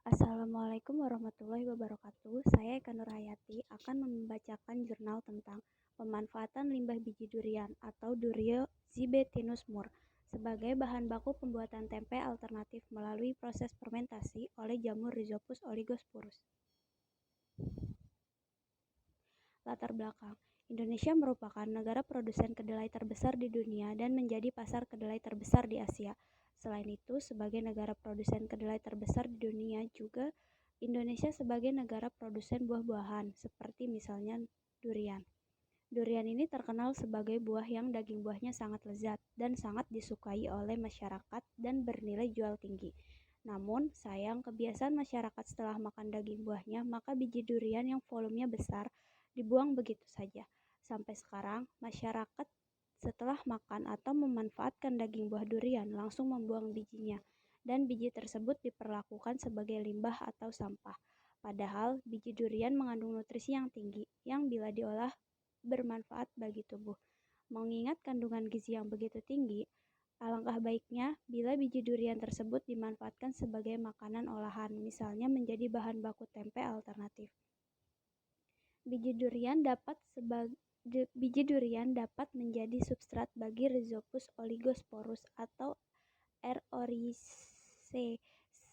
Assalamualaikum warahmatullahi wabarakatuh. Saya Eka Nurhayati akan membacakan jurnal tentang pemanfaatan limbah biji durian atau Durio zibetinus mur sebagai bahan baku pembuatan tempe alternatif melalui proses fermentasi oleh jamur Rhizopus oligosporus. Latar belakang: Indonesia merupakan negara produsen kedelai terbesar di dunia dan menjadi pasar kedelai terbesar di Asia. Selain itu, sebagai negara produsen kedelai terbesar di dunia juga Indonesia sebagai negara produsen buah-buahan, seperti misalnya durian. Durian ini terkenal sebagai buah yang daging buahnya sangat lezat dan sangat disukai oleh masyarakat dan bernilai jual tinggi. Namun, sayang kebiasaan masyarakat setelah makan daging buahnya, maka biji durian yang volumenya besar dibuang begitu saja. Sampai sekarang, masyarakat setelah makan atau memanfaatkan daging buah durian langsung membuang bijinya, dan biji tersebut diperlakukan sebagai limbah atau sampah. Padahal, biji durian mengandung nutrisi yang tinggi, yang bila diolah bermanfaat bagi tubuh. Mengingat kandungan gizi yang begitu tinggi, alangkah baiknya bila biji durian tersebut dimanfaatkan sebagai makanan olahan, misalnya menjadi bahan baku tempe alternatif. Biji durian dapat menjadi substrat bagi Rhizopus oligosporus atau R. oryzae,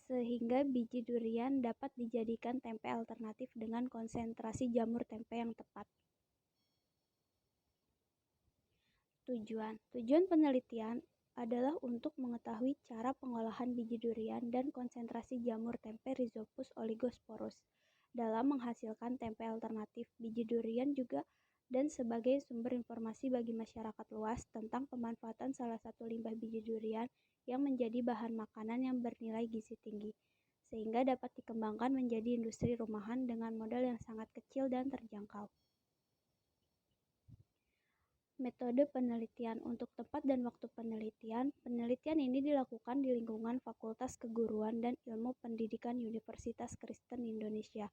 sehingga biji durian dapat dijadikan tempe alternatif dengan konsentrasi jamur tempe yang tepat. Tujuan penelitian adalah untuk mengetahui cara pengolahan biji durian dan konsentrasi jamur tempe Rhizopus oligosporus dalam menghasilkan tempe alternatif biji durian juga dan sebagai sumber informasi bagi masyarakat luas tentang pemanfaatan salah satu limbah biji durian yang menjadi bahan makanan yang bernilai gizi tinggi, sehingga dapat dikembangkan menjadi industri rumahan dengan modal yang sangat kecil dan terjangkau. Metode penelitian. Untuk tempat dan waktu penelitian ini dilakukan di lingkungan Fakultas Keguruan dan Ilmu Pendidikan Universitas Kristen Indonesia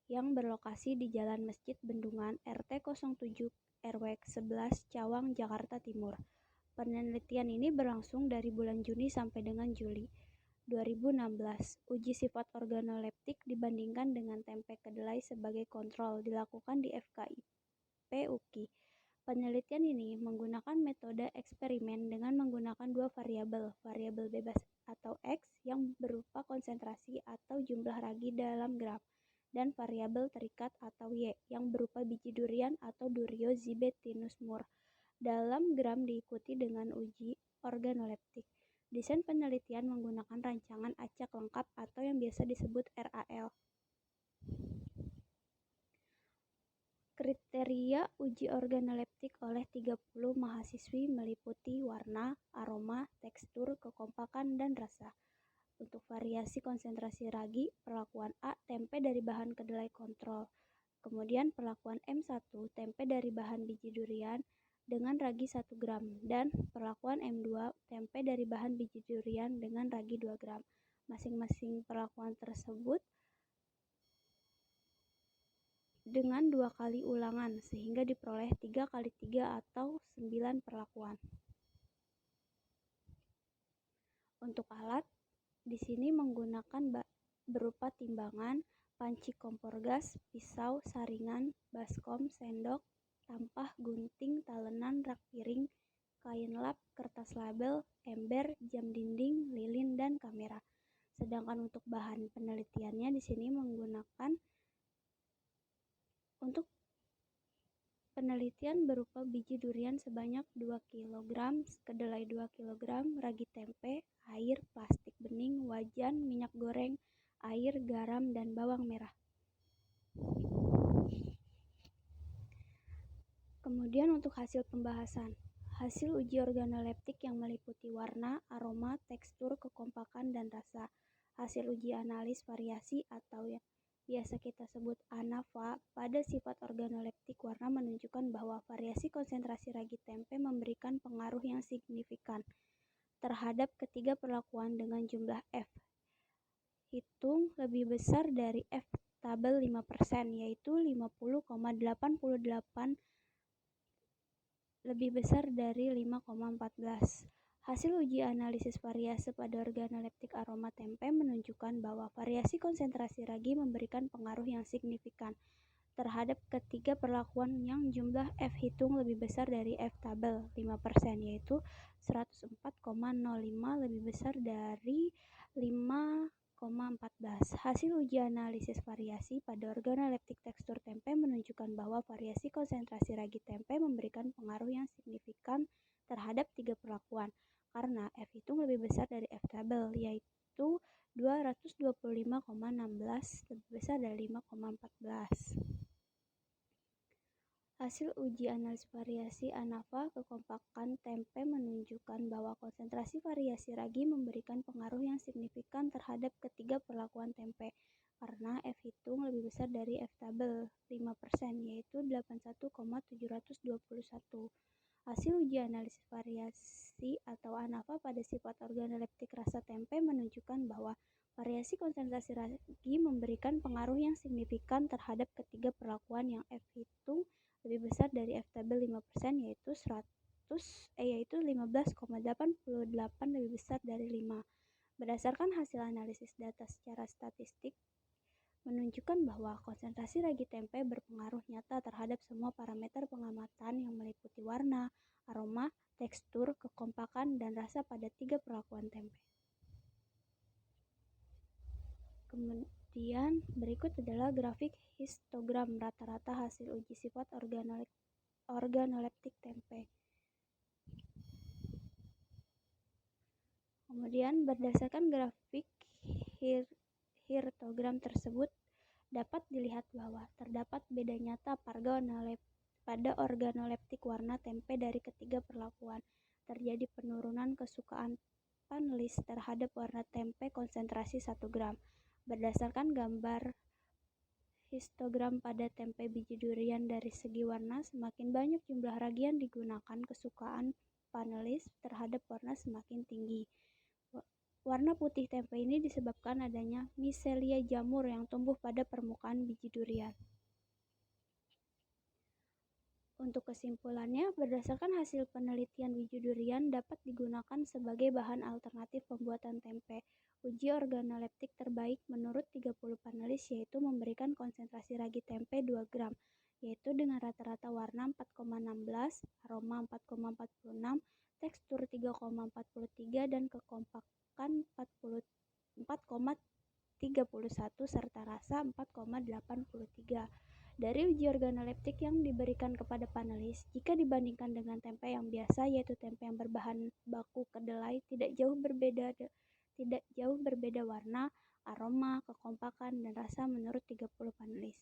yang berlokasi di Jalan Masjid Bendungan, RT 07 RW 11 Cawang, Jakarta Timur. Penelitian ini berlangsung dari bulan Juni sampai dengan Juli 2016. Uji sifat organoleptik dibandingkan dengan tempe kedelai sebagai kontrol dilakukan di FKIP UKI. Penelitian ini menggunakan metode eksperimen dengan menggunakan dua variabel bebas atau X yang berupa konsentrasi atau jumlah ragi dalam gram, dan variabel terikat atau Y yang berupa biji durian atau Durio zibetinus mur dalam gram diikuti dengan uji organoleptik. Desain penelitian menggunakan rancangan acak lengkap atau yang biasa disebut RAL. Kriteria uji organoleptik oleh 30 mahasiswi meliputi warna, aroma, tekstur, kekompakan, dan rasa. Untuk variasi konsentrasi ragi, perlakuan A, tempe dari bahan kedelai kontrol. Kemudian perlakuan M1, tempe dari bahan biji durian dengan ragi 1 gram. Dan perlakuan M2, tempe dari bahan biji durian dengan ragi 2 gram. Masing-masing perlakuan tersebut dengan 2 kali ulangan, sehingga diperoleh 3 kali 3 atau 9 perlakuan. Untuk alat, di sini menggunakan berupa timbangan, panci kompor gas, pisau, saringan, baskom, sendok, tampah, gunting, talenan, rak piring, kain lap, kertas label, ember, jam dinding, lilin, dan kamera. Sedangkan untuk bahan penelitiannya di sini menggunakan untuk penelitian berupa biji durian sebanyak 2 kg, kedelai 2 kg, ragi tempe, air, plastik bening, wajan, minyak goreng, air, garam, dan bawang merah. Kemudian untuk hasil pembahasan. Hasil uji organoleptik yang meliputi warna, aroma, tekstur, kekompakan, dan rasa. Hasil uji analis variasi atau yang biasa kita sebut ANAVA pada sifat organoleptik warna menunjukkan bahwa variasi konsentrasi ragi tempe memberikan pengaruh yang signifikan terhadap ketiga perlakuan dengan jumlah F hitung lebih besar dari F tabel 5%, yaitu 50,88 lebih besar dari 5,14. Hasil uji analisis variase pada organoleptik aroma tempe menunjukkan bahwa variasi konsentrasi ragi memberikan pengaruh yang signifikan terhadap ketiga perlakuan yang jumlah F hitung lebih besar dari F tabel 5%, yaitu 104,05 lebih besar dari 5,14. Hasil uji analisis variasi pada organoleptik tekstur tempe menunjukkan bahwa variasi konsentrasi ragi tempe memberikan pengaruh yang signifikan terhadap tiga perlakuan, karena F hitung lebih besar dari F tabel, yaitu 225,16 lebih besar dari 5,14. Hasil uji analisis variasi ANAVA kekompakan tempe menunjukkan bahwa konsentrasi variasi ragi memberikan pengaruh yang signifikan terhadap ketiga perlakuan tempe, karena F hitung lebih besar dari F tabel 5%, yaitu 81,721. Hasil uji analisis variasi atau ANAVA pada sifat organoleptik rasa tempe menunjukkan bahwa variasi konsentrasi ragi memberikan pengaruh yang signifikan terhadap ketiga perlakuan yang F hitung lebih besar dari F tabel 5%, yaitu 15,88 lebih besar dari 5. Berdasarkan hasil analisis data secara statistik menunjukkan bahwa konsentrasi ragi tempe berpengaruh nyata terhadap semua parameter pengamatan yang meliputi warna, aroma, tekstur, kekompakan, dan rasa pada tiga perlakuan tempe. Kemudian berikut adalah grafik histogram rata-rata hasil uji sifat organoleptik tempe. Kemudian berdasarkan grafik histogram tersebut dapat dilihat bahwa terdapat beda nyata pada organoleptik warna tempe dari ketiga perlakuan. Terjadi penurunan kesukaan panelis terhadap warna tempe konsentrasi 1 gram. Berdasarkan gambar histogram pada tempe biji durian dari segi warna, semakin banyak jumlah ragi yang digunakan, kesukaan panelis terhadap warna semakin tinggi. Warna putih tempe ini disebabkan adanya miselia jamur yang tumbuh pada permukaan biji durian. Untuk kesimpulannya, berdasarkan hasil penelitian biji durian dapat digunakan sebagai bahan alternatif pembuatan tempe. Uji organoleptik terbaik menurut 30 panelis yaitu memberikan konsentrasi ragi tempe 2 gram, yaitu dengan rata-rata warna 4,16, aroma 4,46, tekstur 3,43, dan kekompakan 4,31 serta rasa 4,83. Dari uji organoleptik yang diberikan kepada panelis, jika dibandingkan dengan tempe yang biasa yaitu tempe yang berbahan baku kedelai, tidak jauh berbeda warna, aroma, kekompakan, dan rasa menurut 30 panelis.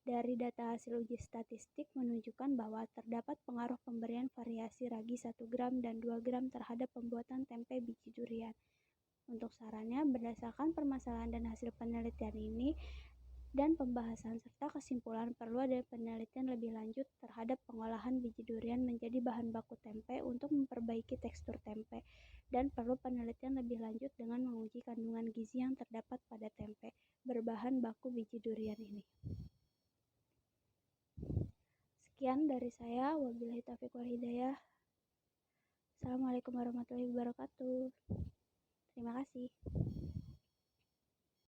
Dari data hasil uji statistik menunjukkan bahwa terdapat pengaruh pemberian variasi ragi 1 gram dan 2 gram terhadap pembuatan tempe biji durian. Untuk sarannya, berdasarkan permasalahan dan hasil penelitian ini dan pembahasan serta kesimpulan, perlu ada penelitian lebih lanjut terhadap pengolahan biji durian menjadi bahan baku tempe untuk memperbaiki tekstur tempe, dan perlu penelitian lebih lanjut dengan menguji kandungan gizi yang terdapat pada tempe berbahan baku biji durian ini. Sekian dari saya, wabillahi taufiq wal hidayah. Assalamualaikum warahmatullahi wabarakatuh. Terima kasih.